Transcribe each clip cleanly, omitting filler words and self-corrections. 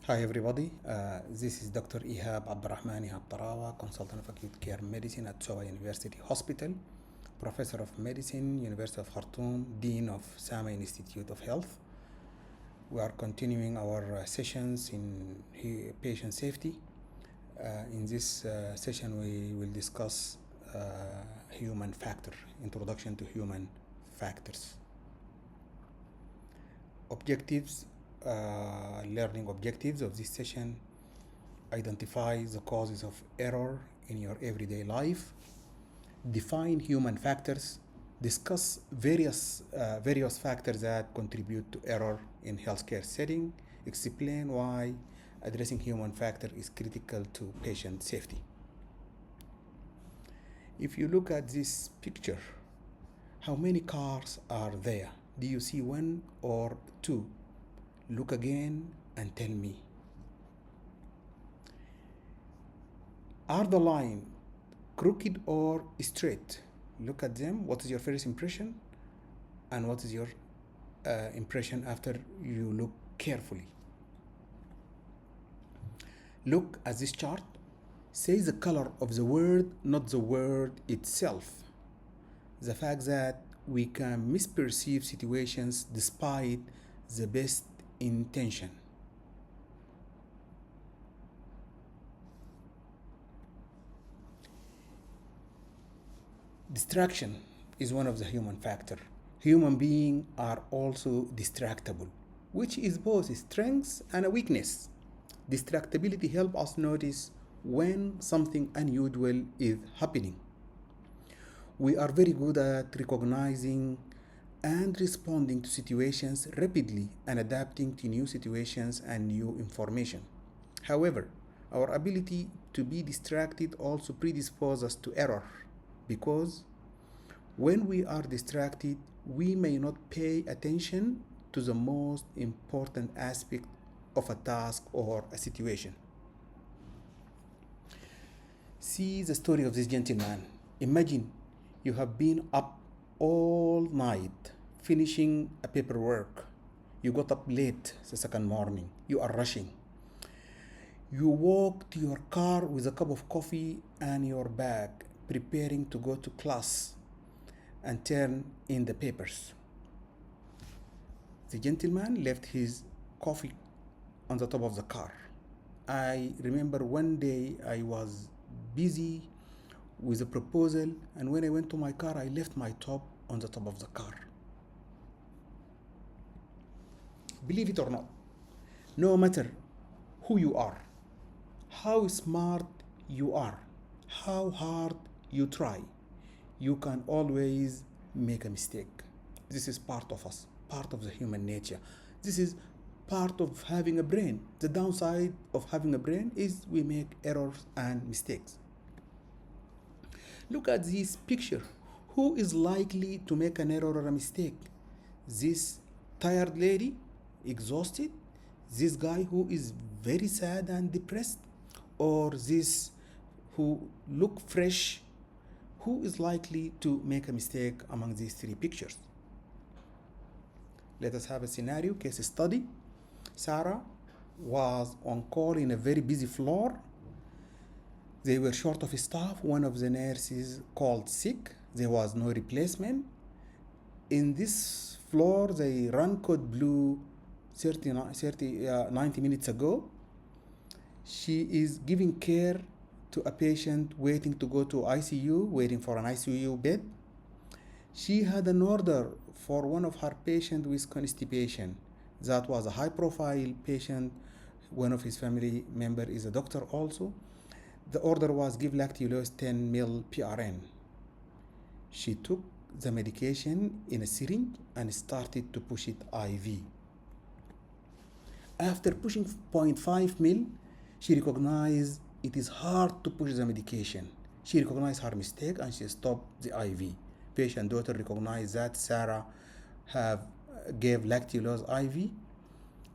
Hi everybody, this is Dr. Ihab Abdurrahman Ihab Tarawa, Consultant of Acute Care Medicine at Sowa University Hospital, Professor of Medicine, University of Khartoum, Dean of Sama Institute of Health. We are continuing our sessions in patient safety. In this session we will discuss human factor, introduction to human factors. Objectives, learning objectives of this session: identify the causes of error in your everyday life, define human factors, discuss various factors that contribute to error in healthcare setting, explain why addressing human factor is critical to patient safety. If you look at this picture, how many cars are there? Do you see one or two? Look again and tell me. Are the line crooked or straight? Look at them. What is your first impression? And what is your impression after you look carefully? Look at this chart. Say the color of the word, not the word itself. The fact that we can misperceive situations despite the best intention. Distraction is one of the human factor. Human beings are also distractible, which is both a strength and a weakness. Distractibility helps us notice when something unusual is happening. We are very good at recognizing and responding to situations rapidly and adapting to new situations and new information. However, our ability to be distracted also predisposes us to error, because when we are distracted, we may not pay attention to the most important aspect of a task or a situation. See the story of this gentleman. Imagine you have been up all night finishing a paperwork. You got up late the second morning. You are rushing. You walk to your car with a cup of coffee and your bag, preparing to go to class and turn in the papers. The gentleman left his coffee on the top of the car. I remember one day I was busy with a proposal, and when I went to my car, I left my top on the top of the car. Believe it or not, no matter who you are, how smart you are, how hard you try, you can always make a mistake. This is part of us, part of the human nature. This is part of having a brain. The downside of having a brain is we make errors and mistakes. Look at this picture. Who is likely to make an error or a mistake? This tired lady, exhausted? This guy who is very sad and depressed? Or this who look fresh? Who is likely to make a mistake among these three pictures? Let us have a scenario, case study. Sarah was on call in a very busy floor. They were short of staff. One of the nurses called sick. There was no replacement. In this floor, the run code blew 90 minutes ago. She is giving care to a patient waiting to go to ICU, waiting for an ICU bed. She had an order for one of her patients with constipation. That was a high-profile patient. One of his family member is a doctor also. The order was give lactulose 10 ml PRN. She took the medication in a syringe and started to push it IV. After pushing 0.5 ml, she recognized it is hard to push the medication. She recognized her mistake and she stopped the IV. Patient daughter recognized that Sarah gave lactulose IV.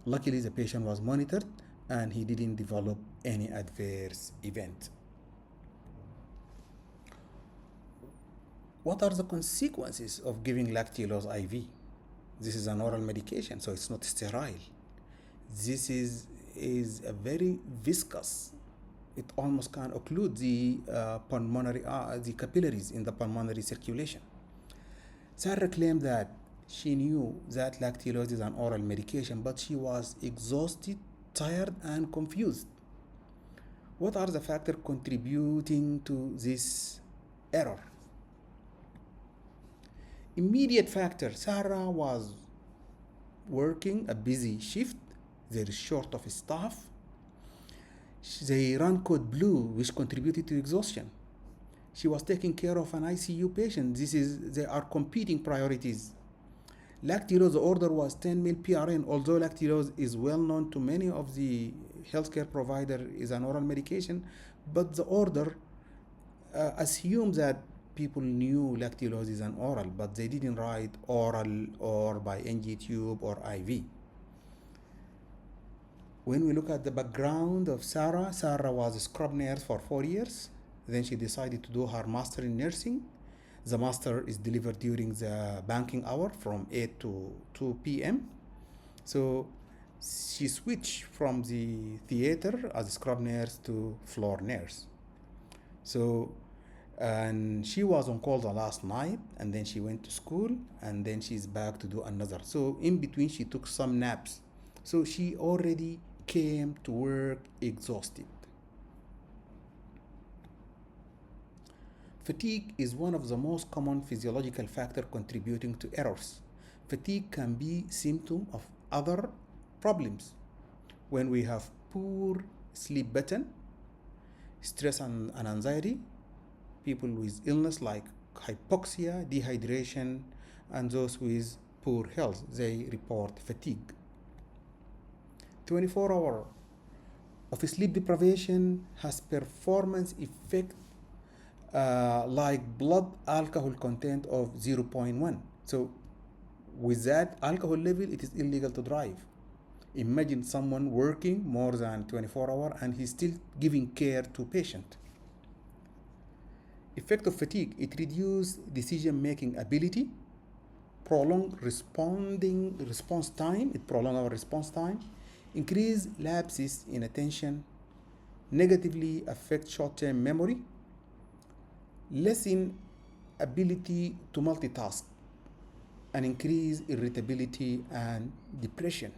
Luckily, the patient was monitored and he didn't develop any adverse event. What are the consequences of giving lactulose IV? This is an oral medication, so it's not sterile. This is is a very viscous. It almost can occlude the the capillaries in the pulmonary circulation. Sarah claimed that she knew that lactulose is an oral medication, but she was exhausted, tired, and confused. What are the factors contributing to this error? Immediate factor: Sarah was working a busy shift, they're short of staff, they ran code blue, which contributed to exhaustion. She was taking care of an ICU patient. They are competing priorities. Lactulose order was 10 ml PRN. Although lactulose is well known to many of the healthcare provider is an oral medication, but the order assumes that people knew lactulose is an oral, but they didn't write oral or by NG tube or IV. When we look at the background of Sarah, Sarah was a scrub nurse for 4 years. Then she decided to do her master in nursing. The master is delivered during the banking hour from 8 to 2 p.m. So she switched from the theater as a scrub nurse to floor nurse. So, and she was on call the last night, and then she went to school, and then she's back to do another. So in between she took some naps. So she already came to work exhausted. Fatigue is one of the most common physiological factors contributing to errors. Fatigue can be symptom of other problems. When we have poor sleep pattern, stress and anxiety, people with illness like hypoxia, dehydration, and those with poor health, they report fatigue. 24 hours of sleep deprivation has performance effect like blood alcohol content of 0.1. So with that alcohol level, it is illegal to drive. Imagine someone working more than 24 hours and he's still giving care to patient. Effect of fatigue: it reduces decision-making ability, prolong response time, it prolongs our response time, increase lapses in attention, negatively affect short-term memory, lessen ability to multitask, and increase irritability and depression.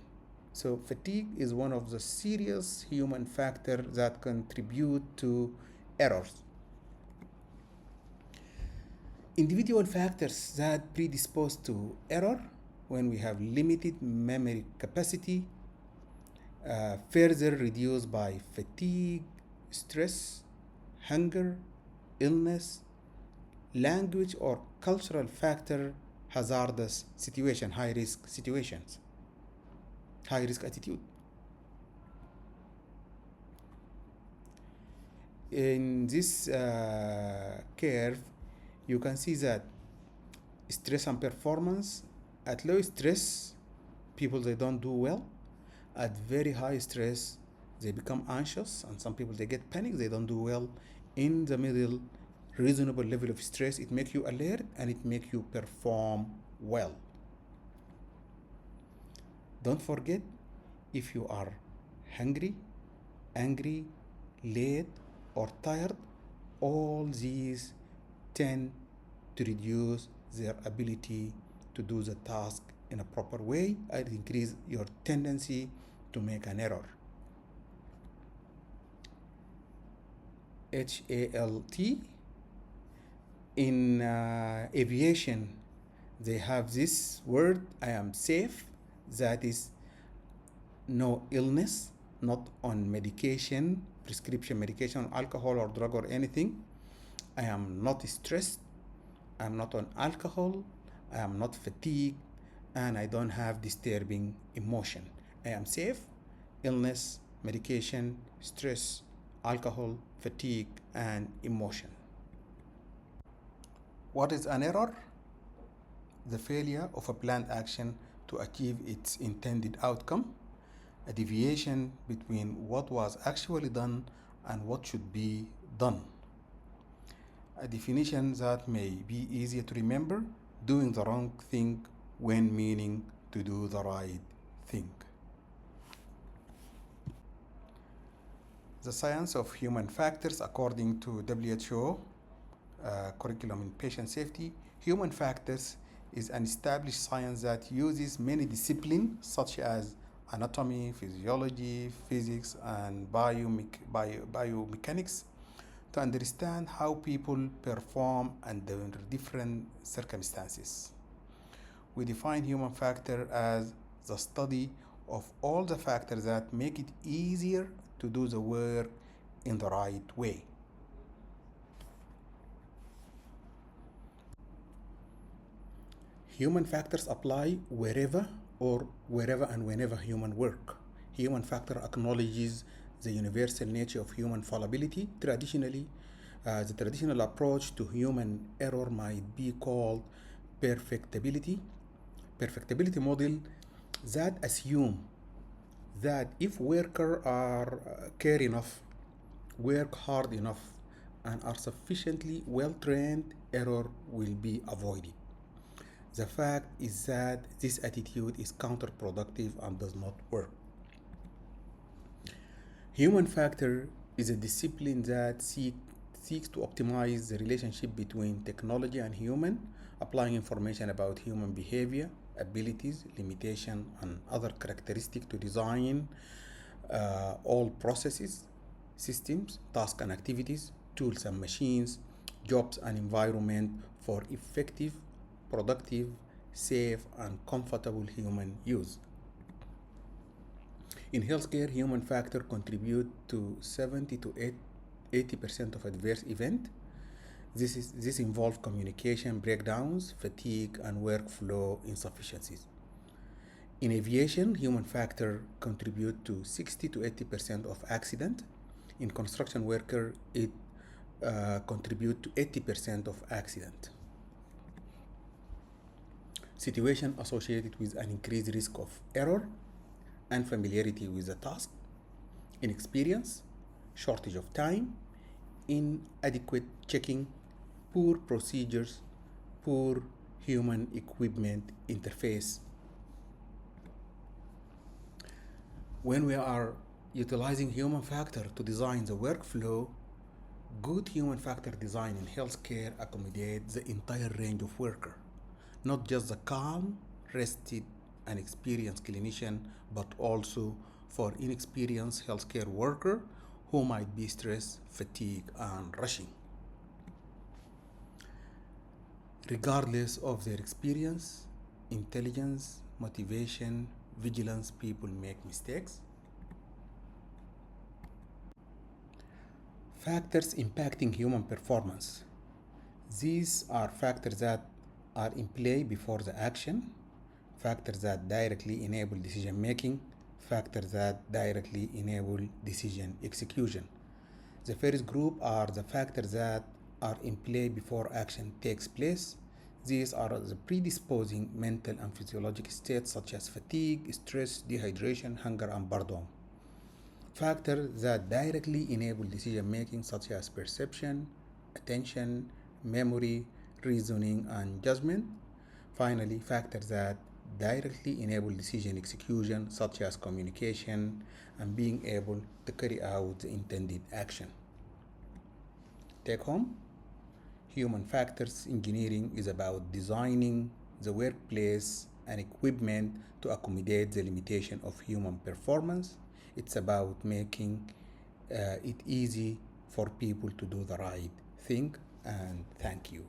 So fatigue is one of the serious human factors that contribute to errors. Individual factors that predispose to error: when we have limited memory capacity, further reduced by fatigue, stress, hunger, illness, language or cultural factor, hazardous situation, high risk situations, high risk attitude. In this curve, you can see that stress and performance: at low stress, people, they don't do well. At very high stress, they become anxious, and some people, they get panic, they don't do well. In the middle, reasonable level of stress, it makes you alert and it makes you perform well. Don't forget, if you are hungry, angry, late, or tired, all these tend to reduce their ability to do the task in a proper way and increase your tendency to make an error. HALT. In aviation, they have this word, I am safe, that is no illness, not on medication, prescription medication, alcohol or drug or anything. I am not stressed, I am not on alcohol, I am not fatigued, and I don't have disturbing emotion. I am safe. Illness, medication, stress, alcohol, fatigue, and emotion. What is an error? The failure of a planned action to achieve its intended outcome, a deviation between what was actually done and what should be done. A definition that may be easier to remember: doing the wrong thing when meaning to do the right thing. The science of human factors, according to WHO curriculum in patient safety, human factors is an established science that uses many disciplines such as anatomy, physiology, physics, and biomechanics to understand how people perform under different circumstances. We define human factor as the study of all the factors that make it easier to do the work in the right way. Human factors apply wherever and whenever human work. Human factor acknowledges the universal nature of human fallibility. Traditionally, the traditional approach to human error might be called perfectibility. Perfectibility model that assume that if workers are care enough, work hard enough, and are sufficiently well trained, error will be avoided. The fact is that this attitude is counterproductive and does not work. Human factor is a discipline that seeks to optimize the relationship between technology and human, applying information about human behavior, abilities, limitation, and other characteristics to design all processes, systems, tasks and activities, tools and machines, jobs and environment for effective, productive, safe, and comfortable human use. In healthcare, human factor contribute to 70 to 80% of adverse event. This involves communication breakdowns, fatigue, and workflow insufficiencies. In aviation, human factor contribute to 60 to 80% of accident. In construction worker, it contribute to 80% of accident. Situation associated with an increased risk of error, unfamiliarity with the task, inexperience, shortage of time, inadequate checking, poor procedures, poor human equipment interface. When we are utilizing human factor to design the workflow, good human factor design in healthcare accommodates the entire range of worker, not just the calm, rested, and experienced clinician, but also for inexperienced healthcare worker who might be stressed, fatigued, and rushing. Regardless of their experience, intelligence, motivation, vigilance, people make mistakes. Factors impacting human performance. These are factors that are in play before the action, factors that directly enable decision making, factors that directly enable decision execution. The first group are the factors that are in play before action takes place. These are the predisposing mental and physiological states such as fatigue, stress, dehydration, hunger, and boredom. Factors that directly enable decision making such as perception, attention, memory, reasoning, and judgment. Finally, factors that directly enable decision execution such as communication and being able to carry out the intended action. Take home, human factors engineering is about designing the workplace and equipment to accommodate the limitation of human performance. It's about making it easy for people to do the right thing, and thank you.